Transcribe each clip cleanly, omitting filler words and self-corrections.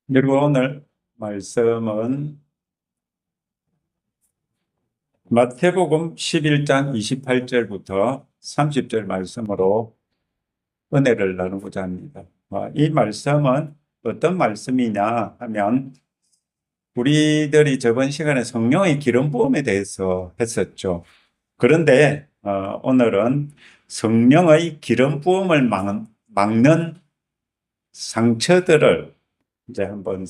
그리고 오늘 말씀은 마태복음 11장 28절부터 30절 말씀으로 은혜를 나누고자 합니다. 이 말씀은 어떤 말씀이냐 하면 우리들이 저번 시간에 성령의 기름 부음에 대해서 했었죠. 그런데 오늘은 성령의 기름 부음을 막는 상처들을 이제 한번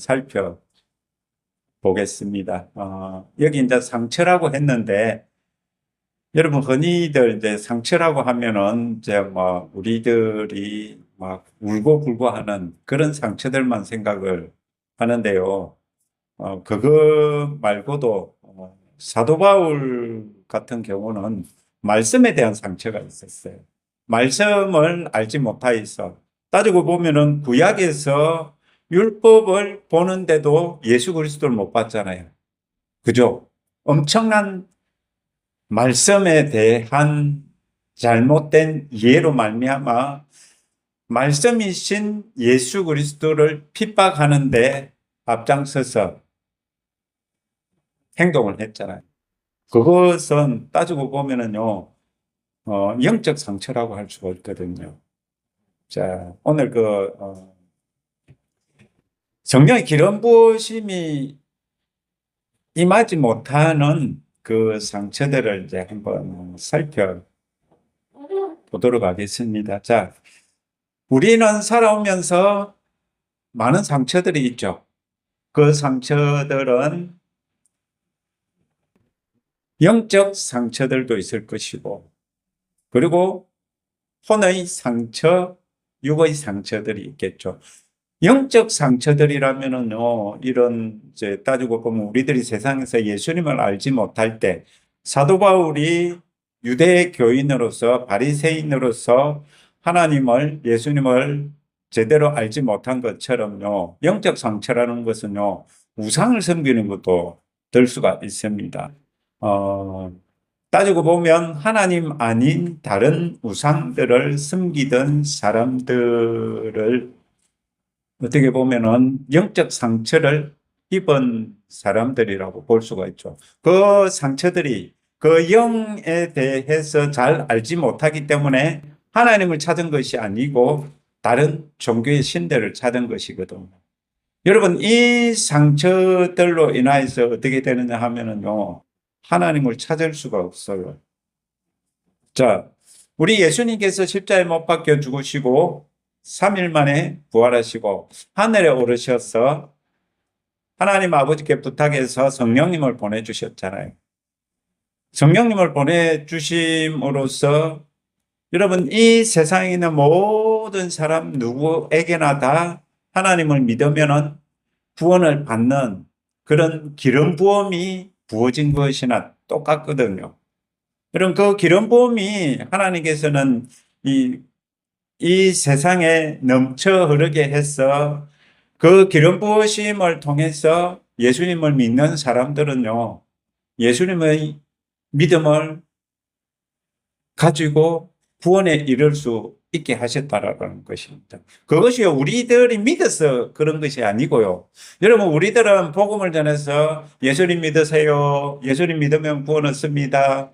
살펴보겠습니다. 여기 이제 상처라고 했는데, 여러분 흔히들 이제 상처라고 하면은 이제 뭐 우리들이 막 울고불고 하는 그런 상처들만 생각을 하는데요. 그거 말고도 사도 바울 같은 경우는 말씀에 대한 상처가 있었어요. 말씀을 알지 못하여서 따지고 보면은 구약에서 율법을 보는데도 예수 그리스도를 못 봤잖아요. 그죠? 엄청난 말씀에 대한 잘못된 이해로 말미암아 말씀이신 예수 그리스도를 핍박하는데 앞장서서 행동을 했잖아요. 그것은 따지고 보면은요, 영적 상처라고 할 수가 있거든요. 자, 오늘 성령의 기름 부으심이 임하지 못하는 그 상처들을 이제 한번 살펴보도록 하겠습니다. 자, 우리는 살아오면서 많은 상처들이 있죠. 그 상처들은 영적 상처들도 있을 것이고, 그리고 혼의 상처, 육의 상처들이 있겠죠. 영적 상처들이라면은요, 이런, 이제 따지고 보면 우리들이 세상에서 예수님을 알지 못할 때, 사도 바울이 유대 교인으로서, 바리새인으로서 하나님을, 예수님을 제대로 알지 못한 것처럼요, 영적 상처라는 것은요, 우상을 섬기는 것도 될 수가 있습니다. 어, 따지고 보면 하나님 아닌 다른 우상들을 섬기던 사람들을 어떻게 보면은 영적 상처를 입은 사람들이라고 볼 수가 있죠. 그 상처들이 그 영에 대해서 잘 알지 못하기 때문에 하나님을 찾은 것이 아니고 다른 종교의 신들을 찾은 것이거든요. 여러분, 이 상처들로 인하여서 어떻게 되느냐 하면은요, 하나님을 찾을 수가 없어요. 자, 우리 예수님께서 십자가에 못 박혀 죽으시고 3일 만에 부활하시고 하늘에 오르셔서 하나님 아버지께 부탁해서 성령님을 보내주셨잖아요. 성령님을 보내주심으로써 여러분, 이 세상에 있는 모든 사람 누구에게나 다 하나님을 믿으면은 구원을 받는 그런 기름 부음이 부어진 것이나 똑같거든요. 여러분, 그 기름 부음이 하나님께서는 이 세상에 넘쳐 흐르게 해서 그 기름 부으심을 통해서 예수님을 믿는 사람들은요, 예수님의 믿음을 가지고 구원에 이를 수 있게 하셨다라는 것입니다. 그것이 우리들이 믿어서 그런 것이 아니고요. 여러분, 우리들은 복음을 전해서 예수님 믿으세요. 예수님 믿으면 구원 얻습니다.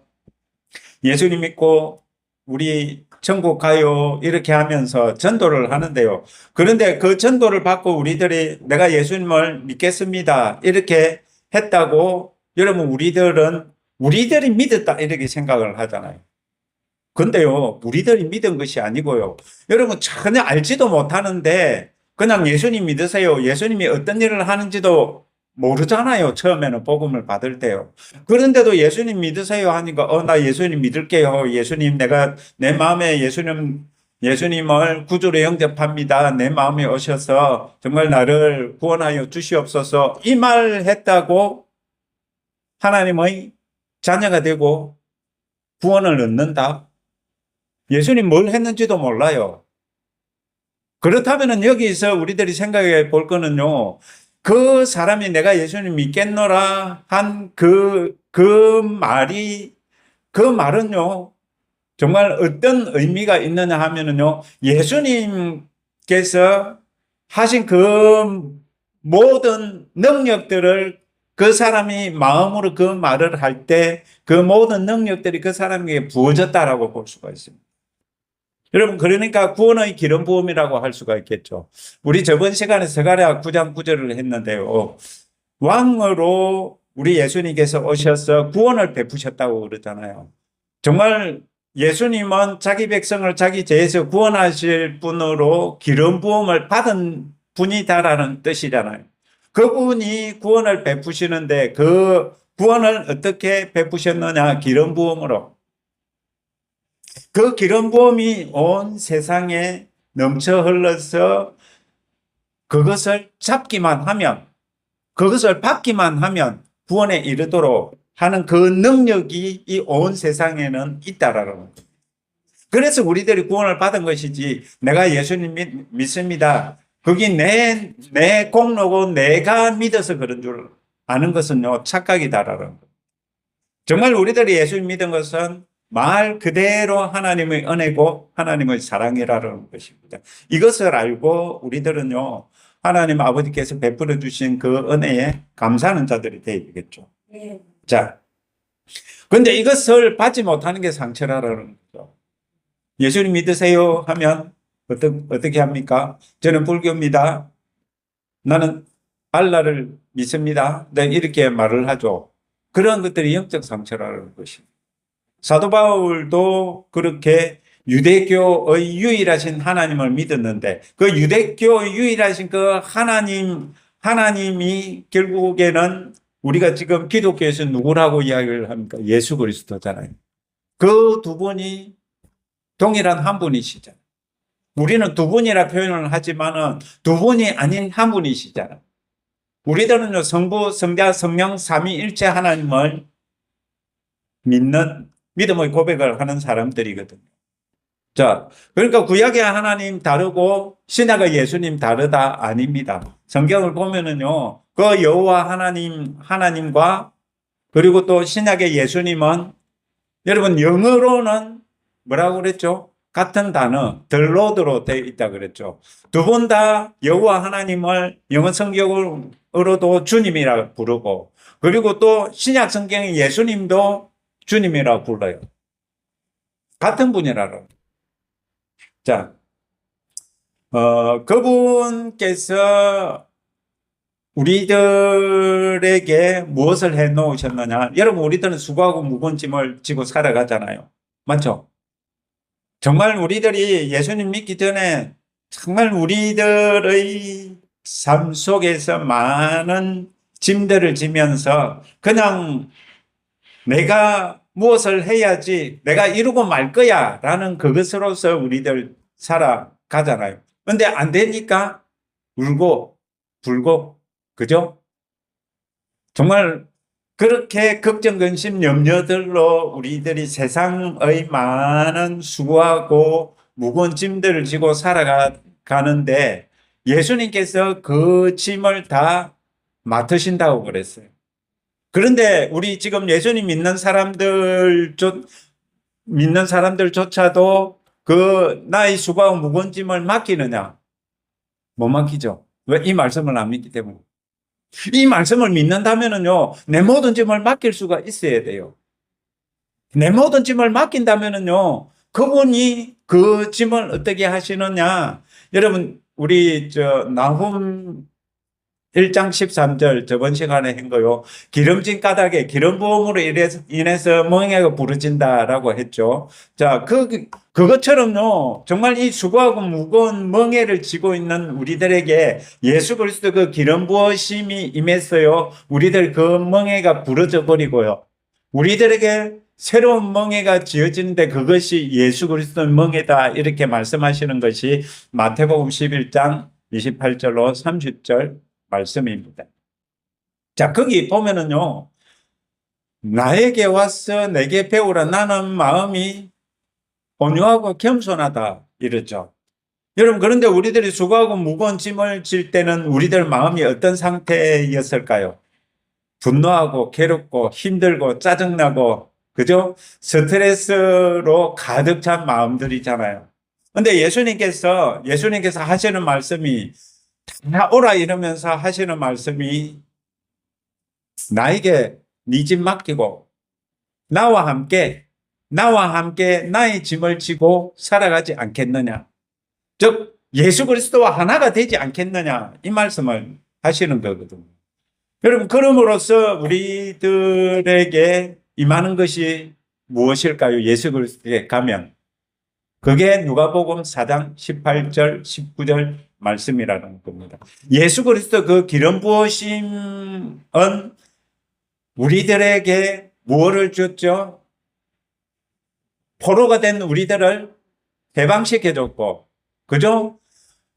예수님 믿고 우리 천국 가요. 이렇게 하면서 전도를 하는데요. 그런데 그 전도를 받고 우리들이 내가 예수님을 믿겠습니다. 이렇게 했다고 여러분 우리들이 믿었다 이렇게 생각을 하잖아요. 근데요, 우리들이 믿은 것이 아니고요. 여러분 전혀 알지도 못하는데 그냥 예수님 믿으세요. 예수님이 어떤 일을 하는지도 모르잖아요. 처음에는 복음을 받을 때요. 그런데도 예수님 믿으세요 하니까 나 예수님 믿을게요. 예수님 내가 내 마음에 예수님을 구주로 영접합니다. 내 마음에 오셔서 정말 나를 구원하여 주시옵소서. 이 말 했다고 하나님의 자녀가 되고 구원을 얻는다. 예수님 뭘 했는지도 몰라요. 그렇다면 여기서 우리들이 생각해 볼 거는요, 그 사람이 내가 예수님 믿겠노라 한 그 말은요, 정말 어떤 의미가 있느냐 하면은요, 예수님께서 하신 그 모든 능력들을 그 사람이 마음으로 그 말을 할 때 그 모든 능력들이 그 사람에게 부어졌다라고 볼 수가 있습니다. 여러분, 그러니까 구원의 기름 부음이라고 할 수가 있겠죠. 우리 저번 시간에 스가랴 9장 9절을 했는데요. 왕으로 우리 예수님께서 오셔서 구원을 베푸셨다고 그러잖아요. 정말 예수님은 자기 백성을 자기 죄에서 구원하실 분으로 기름 부음을 받은 분이다라는 뜻이잖아요. 그분이 구원을 베푸시는데 그 구원을 어떻게 베푸셨느냐? 기름 부음으로. 그 기름 부음이 온 세상에 넘쳐 흘러서 그것을 잡기만 하면, 그것을 받기만 하면 구원에 이르도록 하는 그 능력이 이 온 세상에는 있다라는 거예요. 그래서 우리들이 구원을 받은 것이지, 내가 예수님 믿습니다. 그게 내 공로고 내가 믿어서 그런 줄 아는 것은요, 착각이다라는 거예요. 정말 우리들이 예수님 믿은 것은 말 그대로 하나님의 은혜고 하나님의 사랑이라는 것입니다. 이것을 알고 우리들은요, 하나님 아버지께서 베풀어 주신 그 은혜에 감사하는 자들이 되어야 되겠죠. 자, 근데 이것을 받지 못하는 게 상처라는 거죠. 예수님 믿으세요 하면 어떻게 합니까? 저는 불교입니다. 나는 알라를 믿습니다. 네, 이렇게 말을 하죠. 그런 것들이 영적 상처라는 것입니다. 사도 바울도 그렇게 유대교의 유일하신 하나님을 믿었는데 그 유대교 유일하신 그 하나님이 결국에는 우리가 지금 기독교에서 누구라고 이야기를 합니까? 예수 그리스도잖아요. 그 두 분이 동일한 한 분이시잖아요. 우리는 두 분이라 표현을 하지만은 두 분이 아닌 한 분이시잖아요. 우리들은요, 성부, 성자, 성령, 삼위일체 하나님을 믿는 믿음의 고백을 하는 사람들이거든요. 자, 그러니까 구약의 하나님 다르고 신약의 예수님 다르다 아닙니다. 성경을 보면은요, 그 여호와 하나님과 그리고 또 신약의 예수님은 여러분 영어로는 뭐라고 그랬죠? 같은 단어, 덜로드로 되어 있다 그랬죠. 두 분 다 여호와 하나님을 영어 성경으로도 주님이라 부르고 그리고 또 신약 성경의 예수님도 주님이라 불러요. 같은 분이라고. 자, 그분께서 우리들에게 무엇을 해 놓으셨느냐? 여러분, 우리들은 수고하고 무거운 짐을 지고 살아가잖아요. 맞죠? 정말 우리들이 예수님 믿기 전에 정말 우리들의 삶 속에서 많은 짐들을 지면서 그냥 내가 무엇을 해야지 내가 이루고 말 거야 라는 그것으로서 우리들 살아가잖아요. 근데 안 되니까 울고 불고 그죠? 정말 그렇게 걱정, 근심, 염려들로 우리들이 세상의 많은 수고하고 무거운 짐들을 지고 살아가는데 예수님께서 그 짐을 다 맡으신다고 그랬어요. 그런데 우리 지금 예수님 믿는 사람들조차도 그 나의 수고하고 무거운 짐을 맡기느냐? 못 맡기죠. 왜? 이 말씀을 안 믿기 때문에. 이 말씀을 믿는다면은요, 내 모든 짐을 맡길 수가 있어야 돼요. 내 모든 짐을 맡긴다면은요, 그분이 그 짐을 어떻게 하시느냐? 여러분, 우리 나훔 1장 13절 저번 시간에 한 거요. 기름진 까닭에 기름 부음으로 인해서 멍에가 부러진다라고 했죠. 자, 그것처럼요. 정말 이 수고하고 무거운 멍에를 지고 있는 우리들에게 예수 그리스도 그 기름 부으심이 임했어요. 우리들 그 멍에가 부러져 버리고요. 우리들에게 새로운 멍에가 지어지는데 그것이 예수 그리스도의 멍에다 이렇게 말씀하시는 것이 마태복음 11장 28절로 30절 말씀입니다. 자, 거기 보면은요, 나에게 와서 내게 배우라. 나는 마음이 온유하고 겸손하다. 이러죠. 여러분, 그런데 우리들이 수고하고 무거운 짐을 질 때는 우리들 마음이 어떤 상태였을까요? 분노하고 괴롭고 힘들고 짜증나고, 그죠? 스트레스로 가득 찬 마음들이잖아요. 근데 예수님께서 하시는 말씀이 다 오라 이러면서 하시는 말씀이 나에게 네 집 맡기고 나와 함께 나의 짐을 지고 살아가지 않겠느냐. 즉 예수 그리스도와 하나가 되지 않겠느냐 이 말씀을 하시는 거거든요. 여러분 그럼으로써 우리들에게 임하는 것이 무엇일까요? 예수 그리스도에 가면 그게 누가복음 4장 18절 19절 말씀이라는 겁니다. 예수 그리스도 그 기름 부으심은 우리들에게 무엇을 줬죠? 포로가 된 우리들을 해방시켜 줬고, 그죠?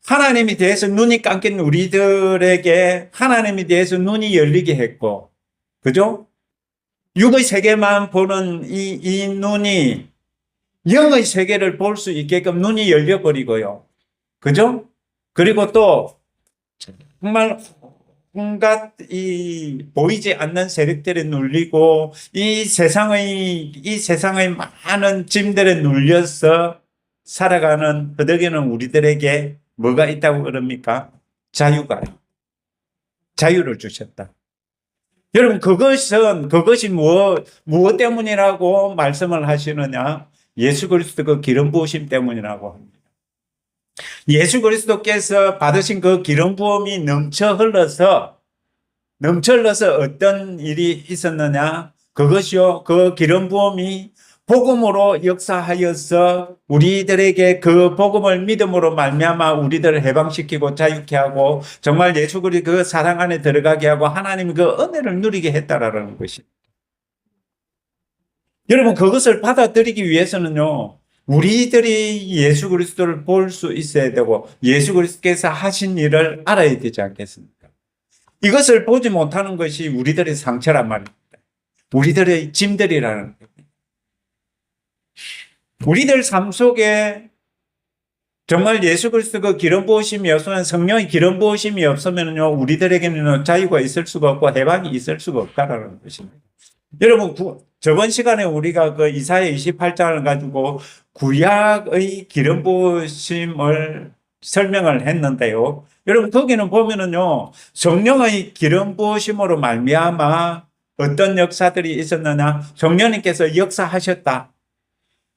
하나님에 대해서 눈이 감긴 우리들에게 하나님에 대해서 눈이 열리게 했고, 그죠? 육의 세계만 보는 이 눈이 영의 세계를 볼 수 있게끔 눈이 열려버리고요. 그죠? 그리고 또 정말 온갖 이 보이지 않는 세력들에 눌리고 이 세상의 많은 짐들에 눌려서 살아가는 허덕이는 우리들에게 뭐가 있다고 그럽니까? 자유를 주셨다. 여러분 그것이 무엇 때문이라고 말씀을 하시느냐? 예수 그리스도 그 기름 부으심 때문이라고 합니다. 예수 그리스도께서 받으신 그 기름 부음이 넘쳐 흘러서 어떤 일이 있었느냐? 그것이요, 그 기름 부음이 복음으로 역사하여서 우리들에게 그 복음을 믿음으로 말미암아 우리들을 해방시키고 자유케 하고 정말 예수 그리스도 그 사랑 안에 들어가게 하고 하나님 그 은혜를 누리게 했다라는 것이. 여러분 그것을 받아들이기 위해서는요. 우리들이 예수 그리스도를 볼 수 있어야 되고 예수 그리스도께서 하신 일을 알아야 되지 않겠습니까? 이것을 보지 못하는 것이 우리들의 상처란 말입니다. 우리들의 짐들이라는 겁니다. 우리들 삶 속에 정말 예수 그리스도 그 기름 부으심이 없으면 성령의 기름 부으심이 없으면요 우리들에게는 자유가 있을 수가 없고 해방이 있을 수가 없다라는 것입니다. 여러분 저번 시간에 우리가 그 이사야 28장을 가지고 구약의 기름 부으심을 설명을 했는데요. 여러분 거기는 보면은요 성령의 기름 부으심으로 말미암아 어떤 역사들이 있었느냐? 성령님께서 역사하셨다.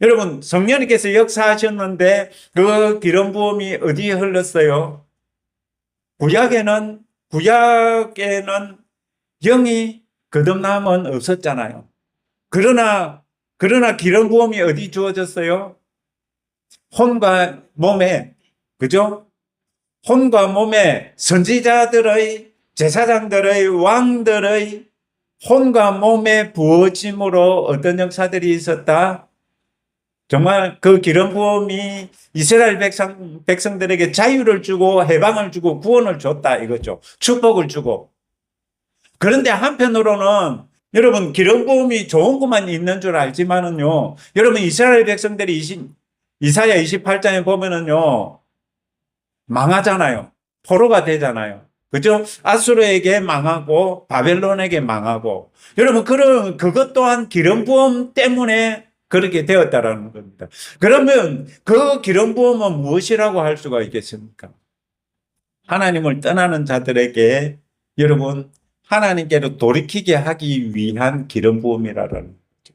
여러분 성령님께서 역사하셨는데 그 기름 부음이 어디에 흘렀어요? 구약에는 영이 거듭남은 없었잖아요. 그러나 기름 부음이 어디 주어졌어요? 혼과 몸에, 그죠? 혼과 몸에 선지자들의, 제사장들의, 왕들의 혼과 몸에 부어짐으로 어떤 역사들이 있었다? 정말 그 기름 부음이 이스라엘 백성들에게 자유를 주고 해방을 주고 구원을 줬다 이거죠. 축복을 주고. 그런데 한편으로는 여러분 기름 부음이 좋은 것만 있는 줄 알지만은요. 여러분 이스라엘 백성들이 이사야 28장에 보면은요. 망하잖아요. 포로가 되잖아요. 그죠? 아수르에게 망하고 바벨론에게 망하고. 여러분 그것 또한 기름 부음 때문에 그렇게 되었다라는 겁니다. 그러면 그 기름 부음은 무엇이라고 할 수가 있겠습니까? 하나님을 떠나는 자들에게 여러분 하나님께로 돌이키게 하기 위한 기름 부음이라는 거죠.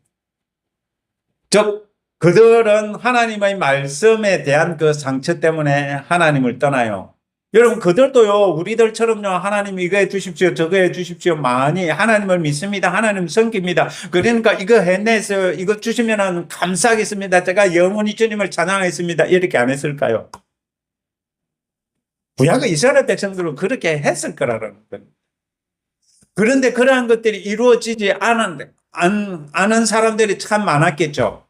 즉 그들은 하나님의 말씀에 대한 그 상처 때문에 하나님을 떠나요. 여러분 그들도요 우리들처럼요 하나님 이거 해주십시오 저거 해주십시오 많이 하나님을 믿습니다. 하나님 섬깁니다. 그러니까 이거 해내서 이거 주시면 감사하겠습니다. 제가 영원히 주님을 찬양하겠습니다. 이렇게 안 했을까요? 구약의 이스라엘 백성들은 그렇게 했을 거라는 겁니다. 그런데 그러한 것들이 이루어지지 않은 사람들이 참 많았겠죠.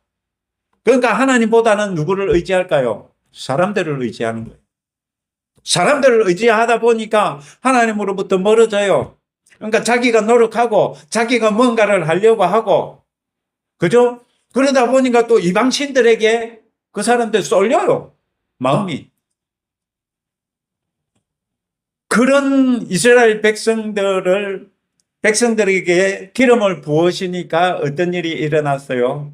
그러니까 하나님보다는 누구를 의지할까요? 사람들을 의지하는 거예요. 사람들을 의지하다 보니까 하나님으로부터 멀어져요. 그러니까 자기가 노력하고 자기가 뭔가를 하려고 하고 그죠? 그러다 보니까 또 이방신들에게 그 사람들 쏠려요. 마음이. 그런 이스라엘 백성들에게 기름을 부으시니까 어떤 일이 일어났어요?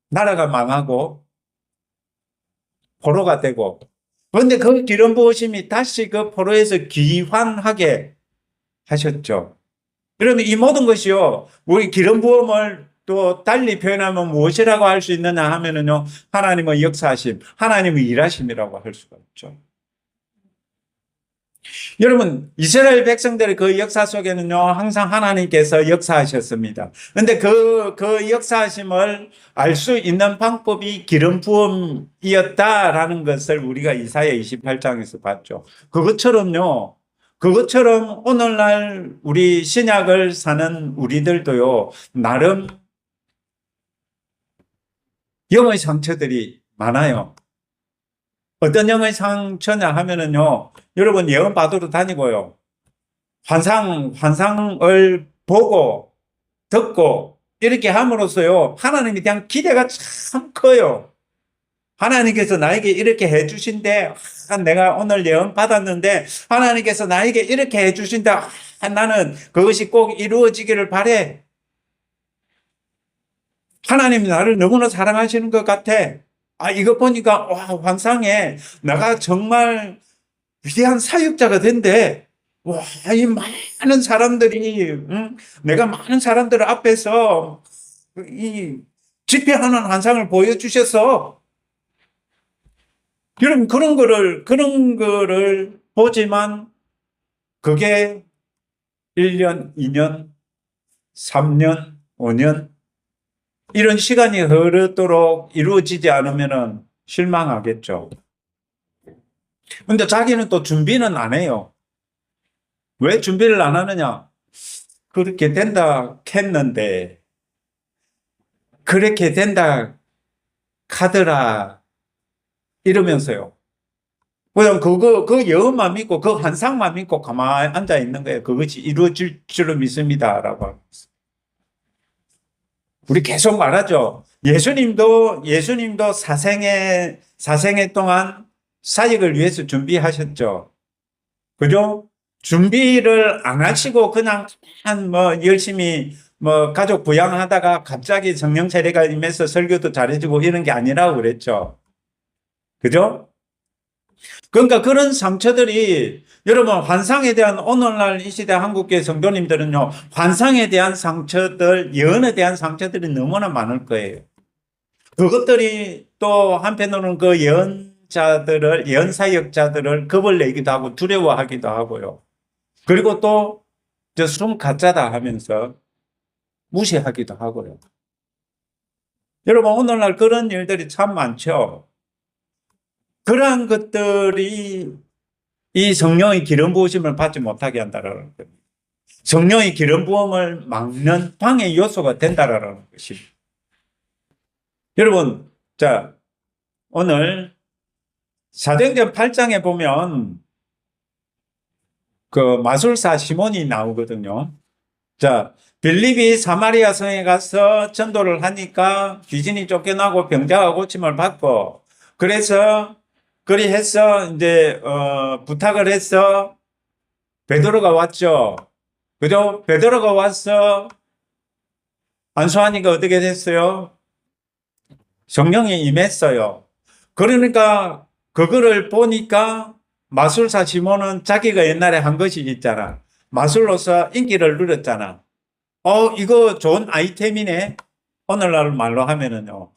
나라가 망하고 포로가 되고 그런데 그 기름 부으심이 다시 그 포로에서 귀환하게 하셨죠. 그러면 이 모든 것이요, 우리 기름 부음을 또 달리 표현하면 무엇이라고 할 수 있느냐 하면은요, 하나님의 역사하심, 하나님의 일하심이라고 할 수가 있죠. 여러분, 이스라엘 백성들의 그 역사 속에는요, 항상 하나님께서 역사하셨습니다. 근데 그 역사하심을 알 수 있는 방법이 기름 부음이었다라는 것을 우리가 이사야 28장에서 봤죠. 그것처럼 오늘날 우리 신약을 사는 우리들도요, 나름 영의 상처들이 많아요. 어떤 영의 상처냐 하면은요, 여러분 예언 받으러 다니고요. 환상을 보고 듣고 이렇게 함으로써요, 하나님에 대한 기대가 참 커요. 하나님께서 나에게 이렇게 해주신대. 내가 오늘 예언 받았는데 하나님께서 나에게 이렇게 해주신다. 나는 그것이 꼭 이루어지기를 바래. 하나님이 나를 너무나 사랑하시는 것 같아. 이거 보니까 와, 환상에 내가 정말 위대한 사역자가 된대. 와, 이 많은 사람들이, 응? 내가 많은 사람들 앞에서 이 집회하는 환상을 보여주셔서, 여러분, 그런 거를 보지만, 그게 1년, 2년, 3년, 5년, 이런 시간이 흐르도록 이루어지지 않으면 실망하겠죠. 근데 자기는 또 준비는 안 해요. 왜 준비를 안 하느냐? 그렇게 된다 했는데, 그렇게 된다 카더라 이러면서요. 그냥 그 예언만 믿고 그 환상만 믿고 가만히 앉아 있는 거예요. 그것이 이루어질 줄을 믿습니다라고. 우리 계속 말하죠. 예수님도 사생애 동안 사역을 위해서 준비하셨죠. 그죠? 준비를 안 하시고 그냥 열심히 가족 부양하다가 갑자기 성령 세례가 임해서 설교도 잘해주고 이런 게 아니라고 그랬죠. 그죠? 그러니까 그런 상처들이, 여러분, 환상에 대한, 오늘날 이 시대 한국교회 성도님들은요, 환상에 대한 상처들, 예언에 대한 상처들이 너무나 많을 거예요. 그것들이 또 한편으로는 그 예언 사역자들을 겁을 내기도 하고 두려워하기도 하고요. 그리고 또 저 숨 가짜다 하면서 무시하기도 하고요. 여러분, 오늘날 그런 일들이 참 많죠. 그러한 것들이 이 성령의 기름 부으심을 받지 못하게 한다라는 겁니다. 성령의 기름 부음을 막는 방해 요소가 된다라는 것입니다. 여러분, 자, 오늘 사도행전 8장에 보면 그 마술사 시몬이 나오거든요. 자, 빌립이 사마리아 성에 가서 전도를 하니까 귀신이 쫓겨나고 병자가 고침을 받고, 그래서 그리해서 이제 부탁을 해서 베드로가 왔죠. 그죠? 베드로가 와서 안수하니까 어떻게 됐어요? 성령이 임했어요. 그러니까 그거를 보니까 마술사 시몬은 자기가 옛날에 한 것이 있잖아. 마술로서 인기를 누렸잖아. 이거 좋은 아이템이네. 오늘날 말로 하면은요.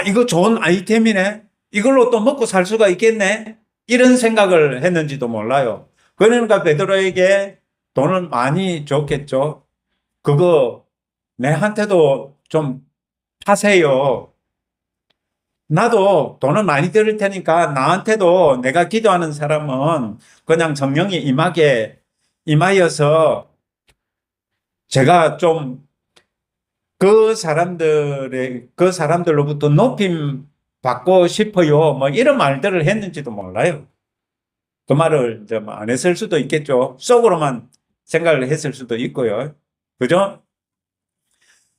이거 좋은 아이템이네. 이걸로 또 먹고 살 수가 있겠네. 이런 생각을 했는지도 몰라요. 그러니까 베드로에게 돈을 많이 줬겠죠. 그거 내한테도 좀 파세요. 나도 돈을 많이 드릴 테니까 나한테도, 내가 기도하는 사람은 그냥 성령이 임하여서 제가 좀 그 사람들로부터 높임 받고 싶어요. 이런 말들을 했는지도 몰라요. 그 말을 좀 안 했을 수도 있겠죠. 속으로만 생각을 했을 수도 있고요. 그죠?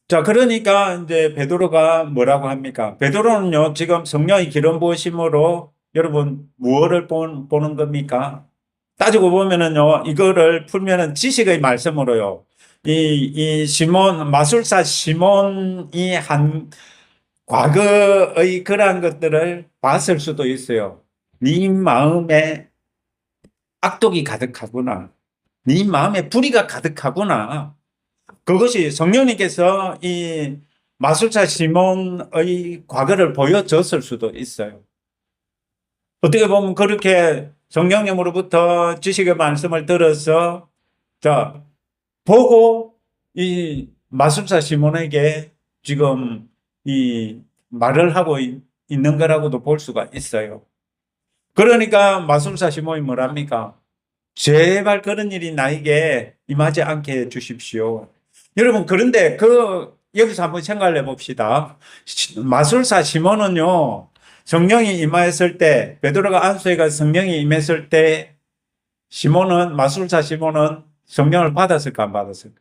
자, 그러니까 이제 베드로가 뭐라고 합니까? 베드로는요, 지금 성령의 기름 부으심으로 여러분 무엇을 보는 겁니까? 따지고 보면은요, 이거를 풀면은 지식의 말씀으로요, 이 마술사 시몬이 한 과거의 그러한 것들을 봤을 수도 있어요. 네 마음에 악독이 가득하구나. 네 마음에 불의가 가득하구나. 그것이 성령님께서 이 마술사 시몬의 과거를 보여줬을 수도 있어요. 어떻게 보면 그렇게 성령님으로부터 지식의 말씀을 들어서 자 보고 이 마술사 시몬에게 지금 이 말을 하고 있는 거라고도 볼 수가 있어요. 그러니까 마술사 시몬이 뭐랍니까? 제발 그런 일이 나에게 임하지 않게 해 주십시오. 여러분, 그런데 여기서 한번 생각을 해봅시다. 마술사 시몬은요, 성령이 임하였을 때, 베드로가 안수에 가서 성령이 임했을 때, 마술사 시몬은 성령을 받았을까, 안 받았을까?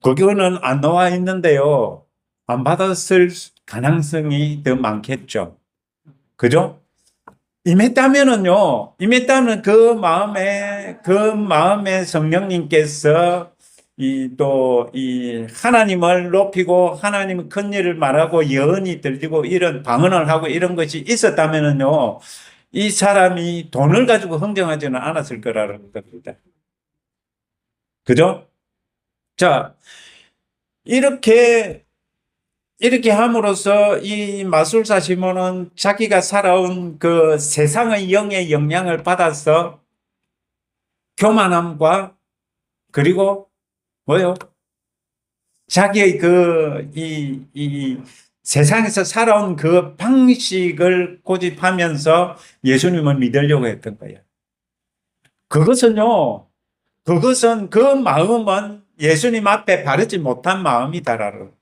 그거는 안 나와 있는데요. 안 받았을 가능성이 더 많겠죠. 그죠? 임했다면 그 마음에 성령님께서 이 하나님을 높이고 하나님의 큰 일을 말하고 예언이 들리고 이런 방언을 하고 이런 것이 있었다면은요, 이 사람이 돈을 가지고 흥정하지는 않았을 거라는 겁니다. 그죠? 자, 이렇게 함으로써 이 마술사 시몬은 자기가 살아온 그 세상의 영의 영향을 받아서 교만함과 그리고 뭐요? 자기의 이 세상에서 살아온 그 방식을 고집하면서 예수님을 믿으려고 했던 거예요. 그것은 그 마음은 예수님 앞에 바르지 못한 마음이다라는.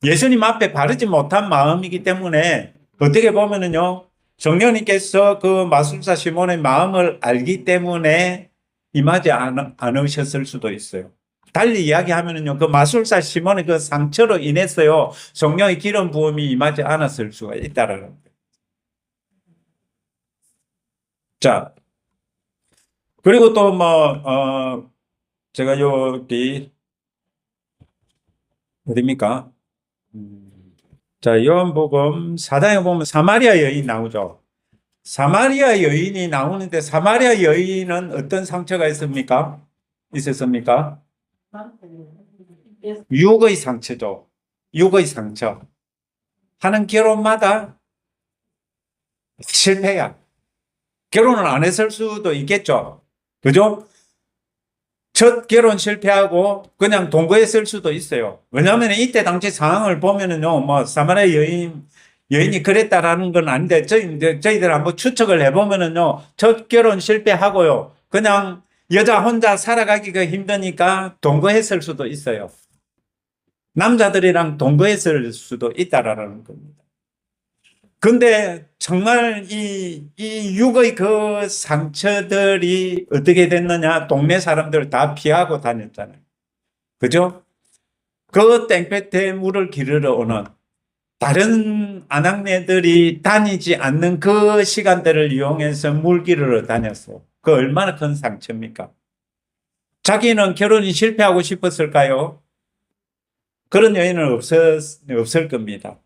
예수님 앞에 바르지 못한 마음이기 때문에 어떻게 보면은요, 성령님께서 그 마술사 시몬의 마음을 알기 때문에 임하지 않으셨을 수도 있어요. 달리 이야기하면은요, 그 마술사 시몬의 그 상처로 인해서요, 성령의 기름 부음이 임하지 않았을 수가 있다라는 거예요. 자, 그리고 또 제가 여기 어디입니까? 자, 요한복음 4장에 보면 사마리아 여인 나오죠. 사마리아 여인이 나오는데 사마리아 여인은 어떤 상처가 있었습니까? 육의 상처죠. 육의 상처. 하는 결혼마다 실패야. 결혼을 안 했을 수도 있겠죠. 그죠? 첫 결혼 실패하고 그냥 동거했을 수도 있어요. 왜냐하면 이때 당시 상황을 보면은요, 사마리아 여인이 그랬다라는 건 아닌데, 저희들 한번 추측을 해보면은요, 첫 결혼 실패하고요, 그냥 여자 혼자 살아가기가 힘드니까 동거했을 수도 있어요. 남자들이랑 동거했을 수도 있다라는 겁니다. 근데 정말 이 육의 그 상처들이 어떻게 됐느냐? 동네 사람들 다 피하고 다녔잖아요. 그죠? 그 땡볕에 물을 기르러 오는 다른 아낙네들이 다니지 않는 그 시간대를 이용해서 물 기르러 다녔어요. 그 얼마나 큰 상처입니까? 자기는 결혼이 실패하고 싶었을까요? 그런 여인은 없을 겁니다.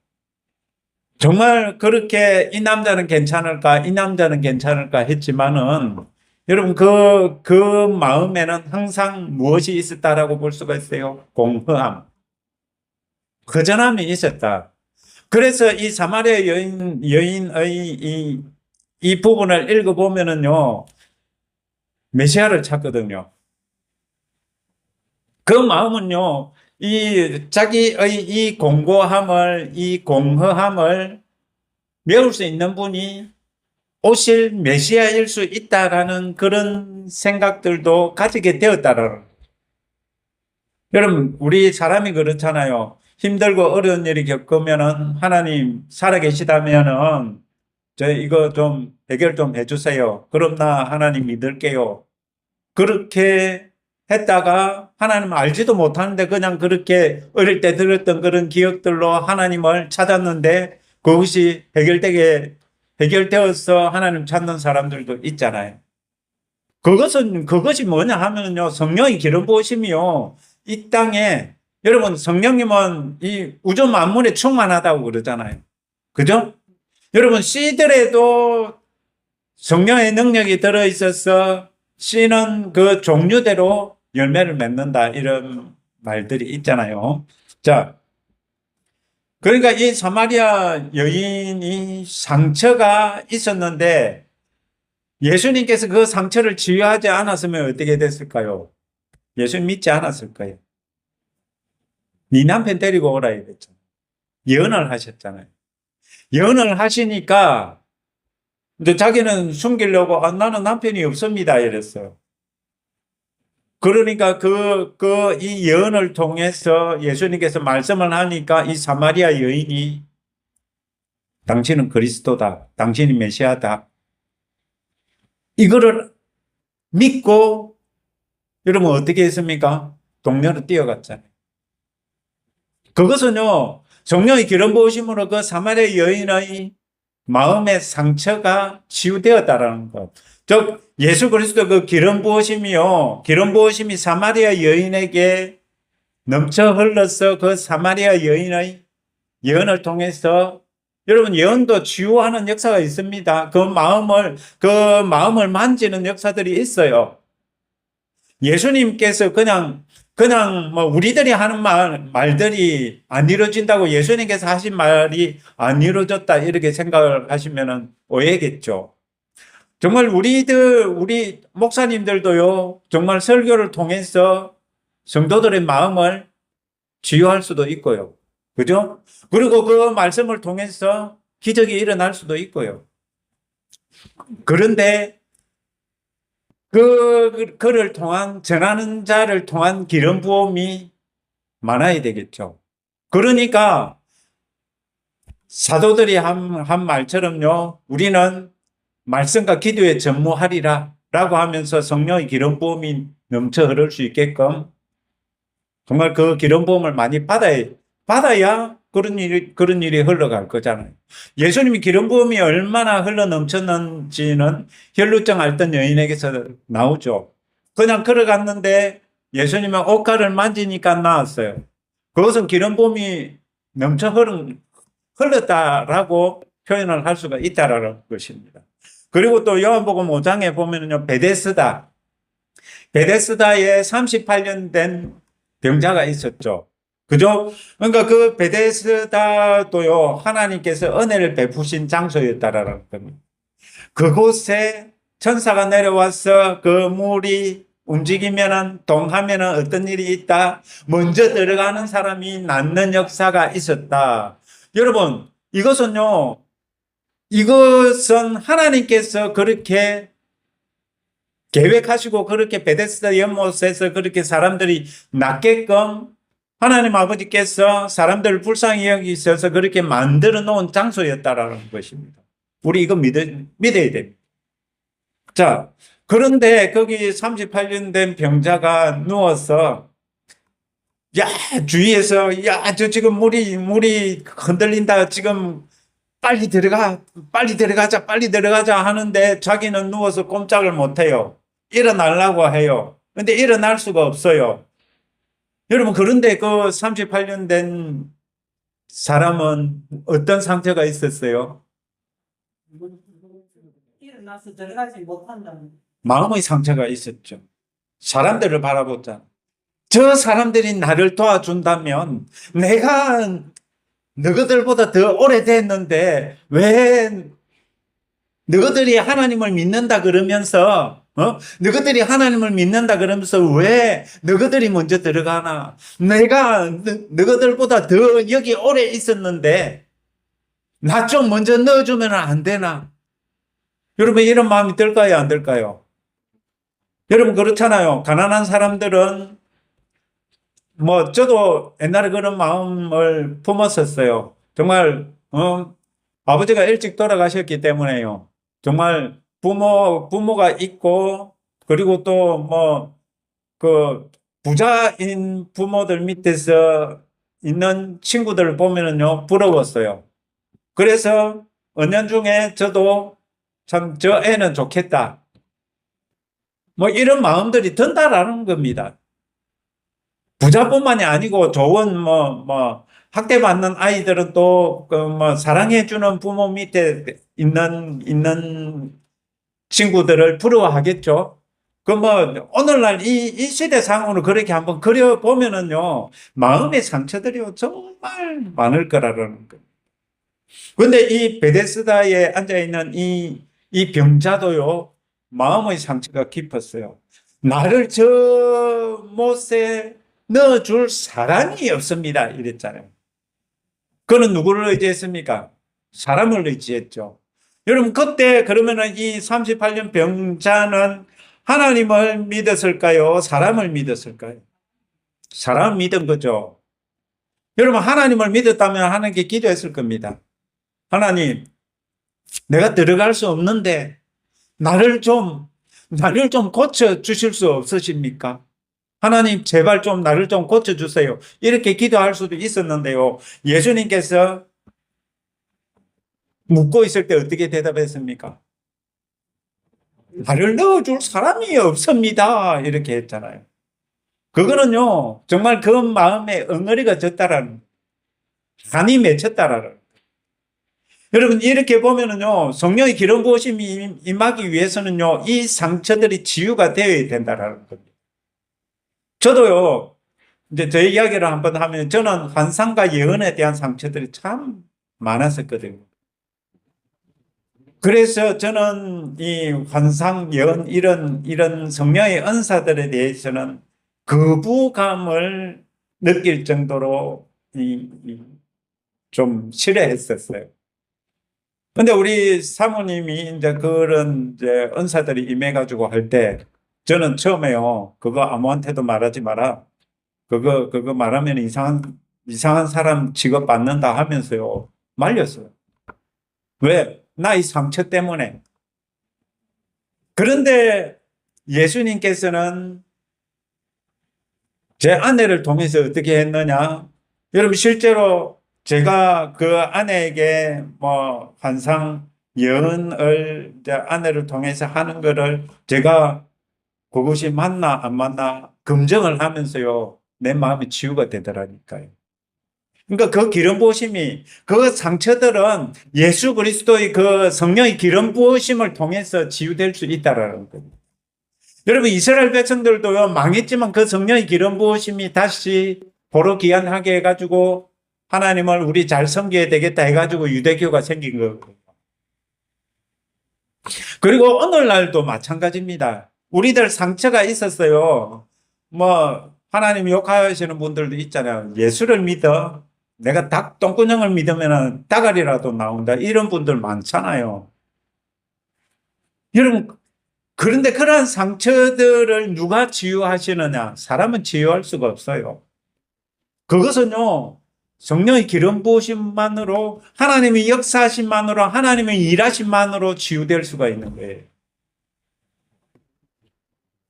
정말 그렇게 이 남자는 괜찮을까, 이 남자는 괜찮을까 했지만은 여러분 그 마음에는 항상 무엇이 있었다라고 볼 수가 있어요? 공허함, 허전함이 있었다. 그래서 이 사마리아 여인의 이 부분을 읽어보면은요, 메시아를 찾거든요. 그 마음은요, 자기의 이 공고함을, 이 공허함을 메울 수 있는 분이 오실 메시아일 수 있다라는 그런 생각들도 가지게 되었다라는. 여러분, 우리 사람이 그렇잖아요. 힘들고 어려운 일이 겪으면은 하나님 살아계시다면은 저 이거 좀 해결 좀 해주세요. 그럼 나 하나님 믿을게요. 그렇게 했다가 하나님 알지도 못하는데 그냥 그렇게 어릴 때 들었던 그런 기억들로 하나님을 찾았는데 그것이 해결되어서 하나님 찾는 사람들도 있잖아요. 그것이 뭐냐 하면요, 성령의 기름 부으심이요, 이 땅에, 여러분, 성령님은 이 우주 만물에 충만하다고 그러잖아요. 그죠? 여러분, 씨들에도 성령의 능력이 들어있어서 씨는 그 종류대로 열매를 맺는다. 이런 말들이 있잖아요. 자, 그러니까 이 사마리아 여인이 상처가 있었는데 예수님께서 그 상처를 치유하지 않았으면 어떻게 됐을까요? 예수님 믿지 않았을까요? 네 남편 데리고 오라 이랬잖아요. 예언을 하셨잖아요. 예언을 하시니까 근데 자기는 숨기려고 나는 남편이 없습니다 이랬어요. 그러니까 이 예언을 통해서 예수님께서 말씀을 하니까 이 사마리아 여인이 당신은 그리스도다. 당신이 메시아다. 이거를 믿고 여러분 어떻게 했습니까? 동네로 뛰어갔잖아요. 그것은요, 성령의 기름 부으심으로 그 사마리아 여인의 마음의 상처가 치유되었다라는 것. 즉, 예수 그리스도 그 기름 부으심이요, 기름 부으심이 사마리아 여인에게 넘쳐 흘러서 그 사마리아 여인의 예언을 통해서 여러분 예언도 치유하는 역사가 있습니다. 그 마음을 만지는 역사들이 있어요. 예수님께서 그냥 뭐 우리들이 하는 말들이 안 이루어진다고 예수님께서 하신 말이 안 이루어졌다 이렇게 생각을 하시면은 오해겠죠. 정말 우리 목사님들도요, 정말 설교를 통해서 성도들의 마음을 치유할 수도 있고요. 그죠? 그리고 그 말씀을 통해서 기적이 일어날 수도 있고요. 그런데 그를 통한, 전하는 자를 통한 기름 부음이 많아야 되겠죠. 그러니까 사도들이 한 말처럼요, 우리는 말씀과 기도에 전무하리라 라고 하면서 성령의 기름 부음이 넘쳐 흐를 수 있게끔 정말 그 기름 부음을 많이 받아야 그런 일이 흘러갈 거잖아요. 예수님이 기름 부음이 얼마나 흘러 넘쳤는지는 혈루증 앓던 여인에게서 나오죠. 그냥 걸어갔는데 예수님은 옷가를 만지니까 나았어요. 그것은 기름 부음이 넘쳐 흘렀다라고 표현을 할 수가 있다라는 것입니다. 그리고 또 요한복음 5장에 보면요, 베데스다에 38년 된 병자가 있었죠. 그죠? 그러니까 그 베데스다도요, 하나님께서 은혜를 베푸신 장소였다라는 겁니다. 그곳에 천사가 내려와서 그 물이 움직이면은, 동하면은 어떤 일이 있다? 먼저 들어가는 사람이 낫는 역사가 있었다. 여러분, 이것은 하나님께서 그렇게 계획하시고 그렇게 베데스다 연못에서 그렇게 사람들이 낫게끔 하나님 아버지께서 사람들을 불쌍히 여기셔서 그렇게 만들어 놓은 장소였다라는 것입니다. 우리 이거 믿어야 됩니다. 자, 그런데 거기 38년 된 병자가 누워서 주위에서 저 지금 물이 흔들린다. 지금 빨리 들어가자 하는데 자기는 누워서 꼼짝을 못 해요. 일어나려고 해요. 근데 일어날 수가 없어요. 여러분, 그런데 그 38년 된 사람은 어떤 상태가 있었어요? 일어나서 들어가지 못한다는. 마음의 상처가 있었죠. 사람들을 바라보자. 저 사람들이 나를 도와준다면 내가 너희들보다 더 오래됐는데 왜 너희들이 하나님을 믿는다 그러면서 너희들이 하나님을 믿는다 그러면서 왜 너희들이 먼저 들어가나? 내가 너희들보다 더 여기 오래 있었는데 나 좀 먼저 넣어주면 안 되나? 여러분 이런 마음이 들까요? 안 들까요? 여러분 그렇잖아요. 가난한 사람들은 저도 옛날에 그런 마음을 품었었어요. 정말 아버지가 일찍 돌아가셨기 때문에요. 정말 부모가 있고 그리고 또 부자인 부모들 밑에서 있는 친구들을 보면은요 부러웠어요. 그래서 은연중에 저도 참 저 애는 좋겠다. 이런 마음들이 든다라는 겁니다. 부자뿐만이 아니고 좋은 학대받는 아이들은 또, 사랑해주는 부모 밑에 있는 친구들을 부러워하겠죠. 오늘날 이 시대상으로 그렇게 한번 그려보면은요, 마음의 상처들이 정말 많을 거라는 거예요. 근데 이 베데스다에 앉아있는 이 병자도요, 마음의 상처가 깊었어요. 나를 저 못에 넣어줄 사람이 없습니다. 이랬잖아요. 그는 누구를 의지했습니까? 사람을 의지했죠. 여러분, 그때 그러면은 이 38년 병자는 하나님을 믿었을까요? 사람을 믿었을까요? 사람을 믿은 거죠. 여러분, 하나님을 믿었다면 하나님께 기도했을 겁니다. 하나님, 내가 들어갈 수 없는데 나를 좀 고쳐 주실 수 없으십니까? 하나님, 제발 좀 나를 좀 고쳐 주세요. 이렇게 기도할 수도 있었는데요. 예수님께서 묻고 있을 때 어떻게 대답했습니까? 나를 넣어줄 사람이 없습니다. 이렇게 했잖아요. 그거는요, 정말 그 마음에 엉어리가 졌다라는, 한이 맺혔다라는. 여러분, 이렇게 보면은요, 성령의 기름 부으심이 임하기 위해서는요, 이 상처들이 치유가 되어야 된다라는 겁니다. 저도요, 이제 제 이야기를 한번 하면, 저는 환상과 예언에 대한 상처들이 참 많았었거든요. 그래서 저는 이 환상, 예언, 이런 성령의 은사들에 대해서는 거부감을 느낄 정도로 좀 싫어했었어요. 근데 우리 사모님이 이제 그런 이제 은사들이 임해가지고 할 때, 저는 처음에요, 그거 아무한테도 말하지 마라. 그거 말하면 이상한 사람 취급받는다 하면서요, 말렸어요. 왜? 나의 상처 때문에. 그런데 예수님께서는 제 아내를 통해서 어떻게 했느냐? 여러분, 실제로 제가 그 아내에게 환상, 예언을 이제 아내를 통해서 하는 거를 제가 그것이 맞나 안 맞나 검증을 하면서요, 내 마음이 치유가 되더라니까요. 그러니까 그 기름 부으심이, 그 상처들은 예수 그리스도의 그 성령의 기름 부으심을 통해서 치유될 수 있다라는 거예요. 여러분, 이스라엘 백성들도요, 망했지만 그 성령의 기름 부으심이 다시 보러 귀환하게 해가지고 하나님을 우리 잘 섬겨야 되겠다 해가지고 유대교가 생긴 거예요. 그리고 오늘날도 마찬가지입니다. 우리들 상처가 있었어요. 하나님 욕하시는 분들도 있잖아요. 예수를 믿어. 내가 똥구녕을 믿으면 닭알이라도 나온다. 이런 분들 많잖아요. 여러분, 그런데 그러한 상처들을 누가 치유하시느냐? 사람은 치유할 수가 없어요. 그것은요, 성령의 기름 부으심만으로, 하나님의 역사하심만으로, 하나님의 일하심만으로 치유될 수가 있는 거예요.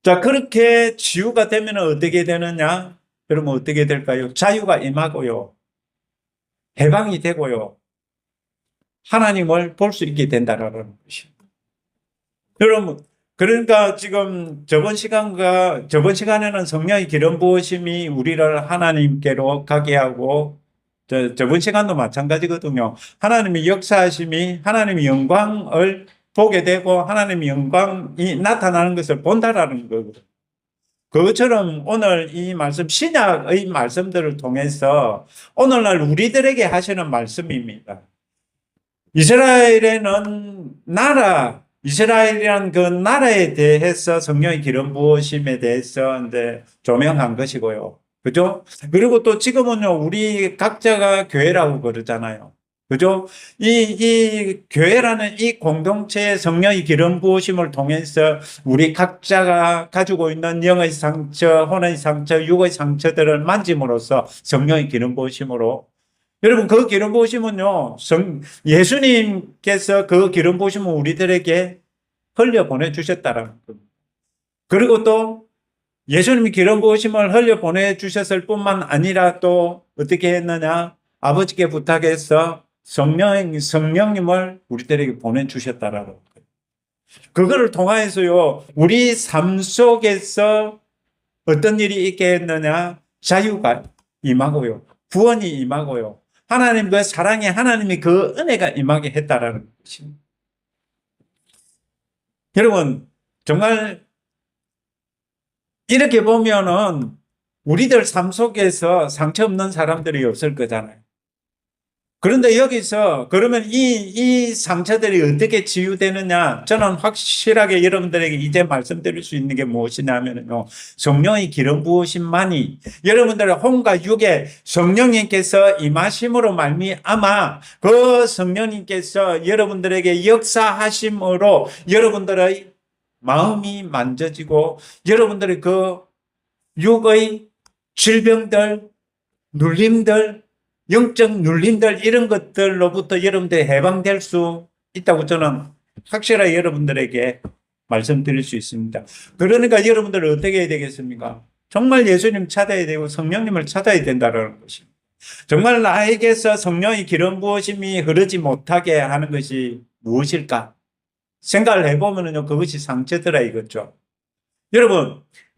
자, 그렇게 치유가 되면 어떻게 되느냐? 여러분, 어떻게 될까요? 자유가 임하고요. 해방이 되고요. 하나님을 볼 수 있게 된다라는 것입니다. 여러분, 그러니까 지금 저번 시간에는 성령의 기름 부으심이 우리를 하나님께로 가게 하고, 저번 시간도 마찬가지거든요. 하나님의 역사하심이 하나님의 영광을 보게 되고 하나님의 영광이 나타나는 것을 본다라는 거거든요. 그것처럼 오늘 이 말씀, 신약의 말씀들을 통해서 오늘날 우리들에게 하시는 말씀입니다. 이스라엘이란 그 나라에 대해서 성령의 기름 부으심에 대해서 이제 조명한 것이고요. 그죠? 그리고 또 지금은요, 우리 각자가 교회라고 그러잖아요. 그죠? 이 교회라는 이 공동체의 성령의 기름 부으심을 통해서 우리 각자가 가지고 있는 영의 상처, 혼의 상처, 육의 상처들을 만짐으로써 성령의 기름 부으심으로, 여러분, 그 기름 부으심은요, 예수님께서 그 기름 부으심을 우리들에게 흘려 보내주셨다라는 겁니다. 그리고 또 예수님이 기름 부으심을 흘려 보내주셨을 뿐만 아니라 또 어떻게 했느냐? 아버지께 부탁해서 성령님을 우리들에게 보내주셨다라는 거예요. 그거를 통하여서요, 우리 삶 속에서 어떤 일이 있게 했느냐? 자유가 임하고요. 구원이 임하고요. 하나님 그 사랑에 하나님이 그 은혜가 임하게 했다라는 것입니다. 여러분, 정말 이렇게 보면은 우리들 삶 속에서 상처 없는 사람들이 없을 거잖아요. 그런데 여기서 그러면 이 상처들이 어떻게 치유되느냐? 저는 확실하게 여러분들에게 이제 말씀드릴 수 있는 게 무엇이냐면요. 성령의 기름 부으심만이 여러분들의 혼과 육에 성령님께서 임하심으로 말미암아 그 성령님께서 여러분들에게 역사하심으로 여러분들의 마음이 만져지고 여러분들의 그 육의 질병들, 눌림들, 영적 눌림들 이런 것들로부터 여러분들이 해방될 수 있다고 저는 확실하게 여러분들에게 말씀드릴 수 있습니다. 그러니까 여러분들은 어떻게 해야 되겠습니까? 정말 예수님 찾아야 되고 성령님을 찾아야 된다는 것입니다. 정말 나에게서 성령의 기름 부으심이 흐르지 못하게 하는 것이 무엇일까? 생각을 해보면요, 그것이 상처더라 이거죠.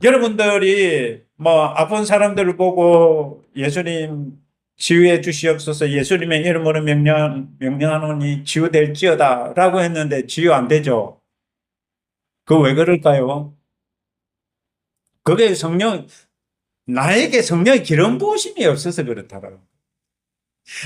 여러분들이 뭐 아픈 사람들을 보고 예수님 치유해 주시옵소서, 예수님의 이름으로 명령하노니 치유될지어다 라고 했는데 치유 안 되죠. 그거 왜 그럴까요? 그게 나에게 성령의 기름 부으심이 없어서 그렇다라고.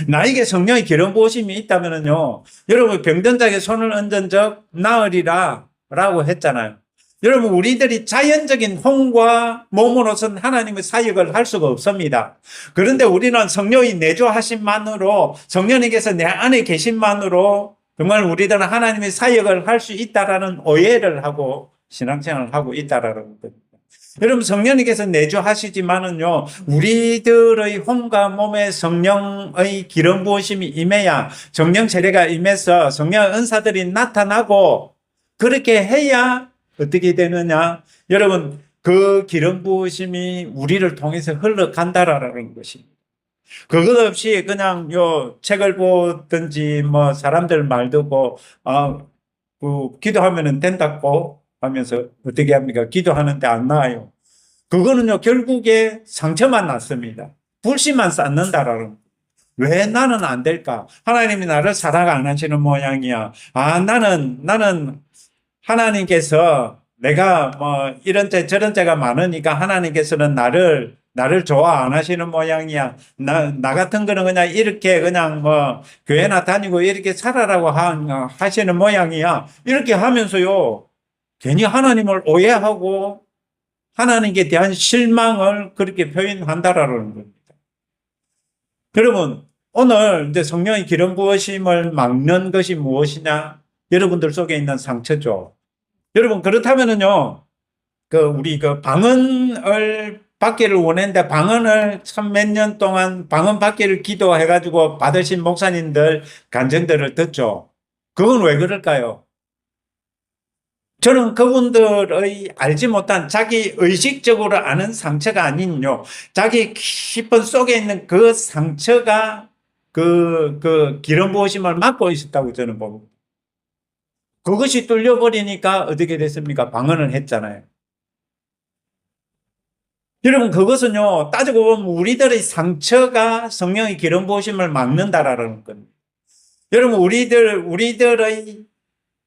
나에게 성령의 기름 부으심이 있다면요, 여러분 병든 자에게 손을 얹은 적 나으리라 라고 했잖아요. 여러분, 우리들이 자연적인 혼과 몸으로서는 하나님의 사역을 할 수가 없습니다. 그런데 우리는 성령의 내주하심만으로, 성령님께서 내 안에 계심만으로 정말 우리들은 하나님의 사역을 할 수 있다라는 오해를 하고 신앙생활을 하고 있다라는 겁니다. 여러분, 성령님께서 내주하시지만은요, 우리들의 혼과 몸에 성령의 기름 부으심이 임해야, 성령 세례가 임해서 성령 은사들이 나타나고, 그렇게 해야 어떻게 되느냐? 여러분, 그 기름 부으심이 우리를 통해서 흘러간다라는 것입니다. 그것 없이 그냥 책을 보든지 뭐 사람들 말 듣고 기도하면은 된다고 하면서 어떻게 합니까? 기도하는데 안 나와요. 그거는요, 결국에 상처만 났습니다. 불씨만 쌓는다라는. 왜 나는 안 될까? 하나님이 나를 사랑 안 하시는 모양이야. 나는 하나님께서 내가 뭐 이런 죄 저런 죄가 많으니까 하나님께서는 나를 좋아 안 하시는 모양이야. 나 같은 거는 그냥 이렇게 그냥 뭐 교회나 다니고 이렇게 살아라고 하시는 모양이야. 이렇게 하면서요, 괜히 하나님을 오해하고 하나님께 대한 실망을 그렇게 표현한다라는 겁니다. 여러분, 오늘 이제 성령의 기름 부으심을 막는 것이 무엇이냐? 여러분들 속에 있는 상처죠. 여러분, 그렇다면은요, 우리 방언을 받기를 원했는데, 방언을 참 몇 년 동안 방언 받기를 기도해가지고 받으신 목사님들 간증들을 듣죠. 그건 왜 그럴까요? 저는 그분들의 알지 못한 자기 의식적으로 아는 상처가 아닌요, 자기 깊은 속에 있는 그 상처가 그 기름 부으심을 막고 있었다고 저는 봅니다. 그것이 뚫려버리니까 어떻게 됐습니까? 방언을 했잖아요. 여러분, 그것은요, 따지고 보면 우리들의 상처가 성령의 기름 부으심을 막는다라는 겁니다. 여러분, 우리들의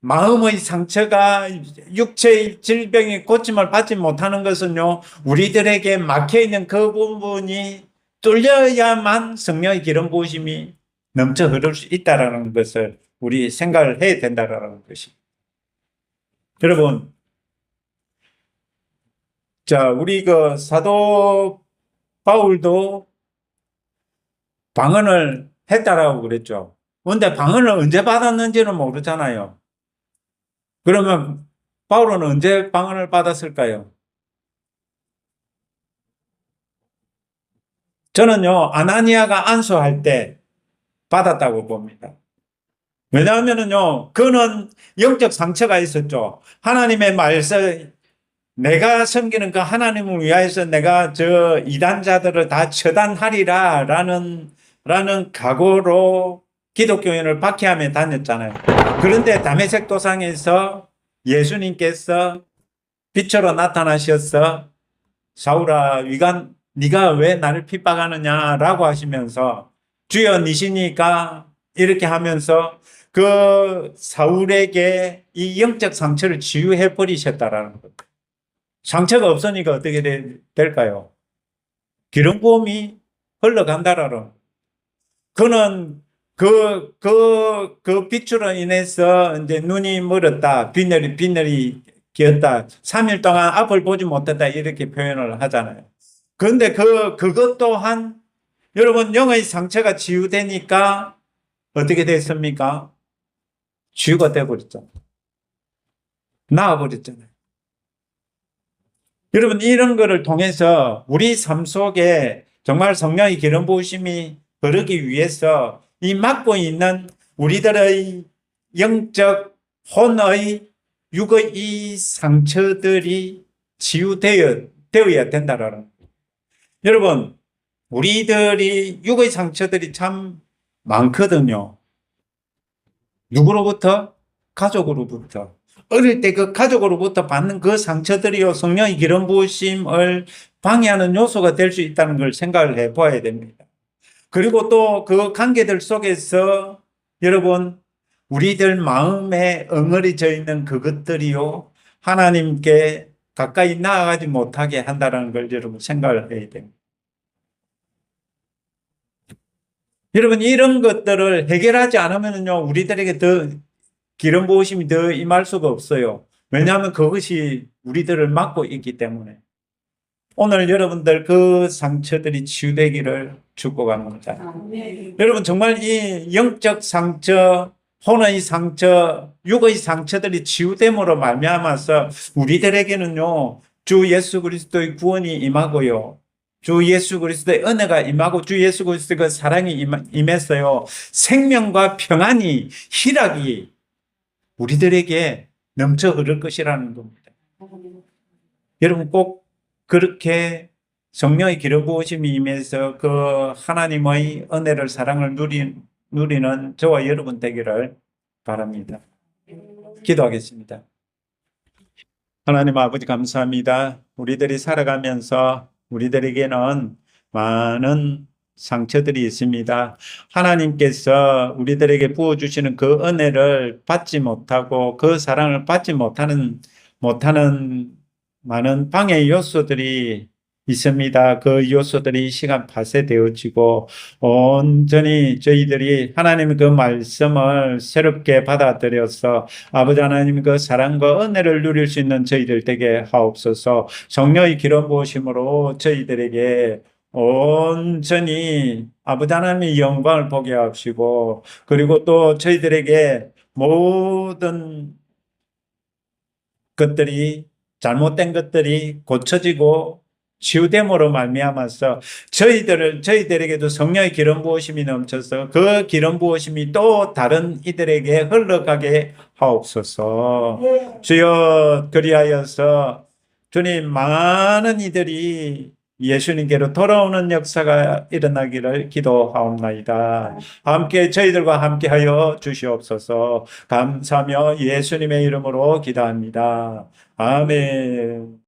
마음의 상처가 육체의 질병이 고침을 받지 못하는 것은요, 우리들에게 막혀있는 그 부분이 뚫려야만 성령의 기름 부으심이 넘쳐 흐를 수 있다라는 것을 우리 생각을 해야 된다라는 것입니다. 여러분, 자, 우리 사도 바울도 방언을 했다라고 그랬죠. 그런데 방언을 언제 받았는지는 모르잖아요. 그러면 바울은 언제 방언을 받았을까요? 저는요, 아나니아가 안수할 때 받았다고 봅니다. 왜냐하면은요, 그는 영적 상처가 있었죠. 하나님의 말씀, 내가 섬기는 그 하나님을 위하여서 내가 저 이단자들을 다 처단하리라 라는 각오로 기독교인을 박해하며 다녔잖아요. 그런데 다메섹 도상에서 예수님께서 빛으로 나타나셔서 사울아, 네가 왜 나를 핍박하느냐라고 하시면서 주여 니시니까 이렇게 하면서 그 사울에게 이 영적 상처를 치유해 버리셨다라는 것. 상처가 없으니까 어떻게 될까요? 기름 부음이 흘러간다라는. 그는 그 빛으로 인해서 이제 눈이 멀었다. 빈혈이 기었다. 3일 동안 앞을 보지 못했다. 이렇게 표현을 하잖아요. 그런데 그것 또한 여러분 영의 상처가 치유되니까 어떻게 됐습니까? 치유가 돼버렸잖아요. 나아버렸잖아요. 여러분 이런 거를 통해서 우리 삶 속에 정말 성령의 기름 부으심이 흐르기 위해서 이 막고 있는 우리들의 영적 혼의 육의 이 상처들이 치유되어야 된다라는. 여러분 우리들이 육의 상처들이 참 많거든요. 누구로부터? 가족으로부터. 어릴 때 그 가족으로부터 받는 그 상처들이요, 성령의 기름 부으심을 방해하는 요소가 될 수 있다는 걸 생각을 해 보아야 됩니다. 그리고 또 그 관계들 속에서 여러분, 우리들 마음에 엉어리져 있는 그것들이요, 하나님께 가까이 나아가지 못하게 한다는 걸 여러분 생각을 해야 됩니다. 여러분, 이런 것들을 해결하지 않으면요, 우리들에게 더 기름 부으심이 더 임할 수가 없어요. 왜냐하면 그것이 우리들을 막고 있기 때문에. 오늘 여러분들 그 상처들이 치유되기를 축복합니다. 여러분 정말 이 영적 상처, 혼의 상처, 육의 상처들이 치유됨으로 말미암아서 우리들에게는요, 주 예수 그리스도의 구원이 임하고요. 주 예수 그리스도의 은혜가 임하고 주 예수 그리스도의 그 사랑이 임했어요. 생명과 평안이, 희락이 우리들에게 넘쳐 흐를 것이라는 겁니다. 여러분 꼭 그렇게 성령의 기름 부으심이 임해서 그 하나님의 은혜를 사랑을 누리는 저와 여러분 되기를 바랍니다. 기도하겠습니다. 하나님 아버지 감사합니다. 우리들이 살아가면서 우리들에게는 많은 상처들이 있습니다. 하나님께서 우리들에게 부어주시는 그 은혜를 받지 못하고 그 사랑을 받지 못하는 많은 방해 요소들이 있습니다. 그 요소들이 시간 파쇄되어지고 온전히 저희들이 하나님의 그 말씀을 새롭게 받아들여서 아버지 하나님 그 사랑과 은혜를 누릴 수 있는 저희들 되게 하옵소서. 성령의 기름 부으심으로 저희들에게 온전히 아버지 하나님의 영광을 보게 하시고 그리고 또 저희들에게 모든 것들이 잘못된 것들이 고쳐지고 치유됨으로 말미암아서 저희들에게도 성령의 기름 부으심이 넘쳐서 그 기름 부으심이 또 다른 이들에게 흘러가게 하옵소서. 주여 그리하여서 주님 많은 이들이 예수님께로 돌아오는 역사가 일어나기를 기도하옵나이다. 함께 저희들과 함께하여 주시옵소서. 감사하며 예수님의 이름으로 기도합니다. 아멘.